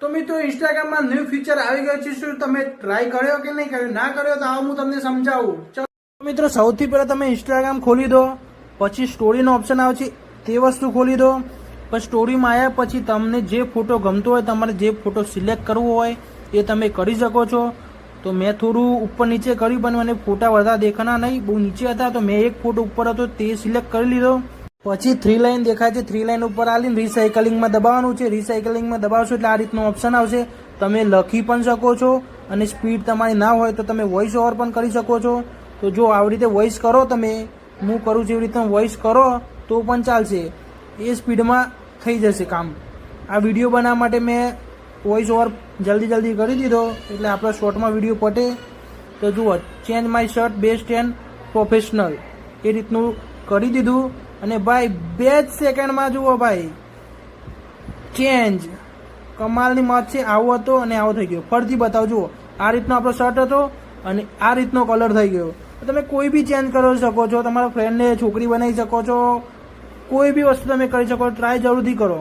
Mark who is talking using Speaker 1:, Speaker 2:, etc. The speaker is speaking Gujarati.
Speaker 1: તો મિત્રો ઇન્સ્ટાગ્રામમાં ન્યૂ ફીચર આવી ગયું છે, શું તમે ટ્રાય કર્યો કે નહીં કર્યો? ના કર્યો તો આવો હું તમને સમજાવું. ચલો મિત્રો, સૌથી પહેલા તમે ઇન્સ્ટાગ્રામ ખોલી દો, પછી સ્ટોરીનો ઓપ્શન આવે છે તે વસ્તુ ખોલી દો. પછી સ્ટોરીમાં આવ્યા પછી તમને જે ફોટો ગમતો હોય, તમારે જે ફોટો સિલેક્ટ કરવો હોય એ તમે કરી શકો છો. તો મેં થોડું ઉપર નીચે કર્યું પણ મને ફોટા વધારે દેખાના નહીં, બહુ નીચે હતા, તો મેં એક ફોટો ઉપર હતો તે સિલેક્ટ કરી લીધો. પછી 3 લાઈન દેખાય છે, 3 લાઈન ઉપર આવીને રિસાયકલિંગમાં દબાવવાનું છે. રિસાયકલિંગમાં દબાવશો એટલે આ રીતનો ઓપ્શન આવશે. તમે લખી પણ શકો છો અને સ્પીડ તમારી ના હોય તો તમે વોઇસ ઓવર પણ કરી શકો છો. તો જો આવી રીતે વોઇસ કરો, તમે હું કરું છું એવી રીતે વોઇસ કરો તો પણ ચાલશે, એ સ્પીડમાં થઈ જશે કામ. આ વિડીયો બનાવવા માટે મેં વોઇસ ઓવર જલ્દી કરી દીધો એટલે આપણા શોર્ટમાં વિડીયો પટે. તો જુઓ, change my shirt best and professional એ રીતનું કરી દીધું. અને ભાઈ 2 જ સેકન્ડમાં જુઓ ભાઈ ચેન્જ, કમાલની મત છે. આવો હતો અને આવો થઈ ગયો. ફરતી બતાવો, જુઓ આ રીતનો આપણો શર્ટ હતો અને આ રીતનો કલર થઈ ગયો. તમે કોઈ બી ચેન્જ કરી શકો છો, તમારા ફ્રેન્ડને છોકરી બનાવી શકો છો, કોઈ બી વસ્તુ તમે કરી શકો. ટ્રાય જરૂરથી કરો.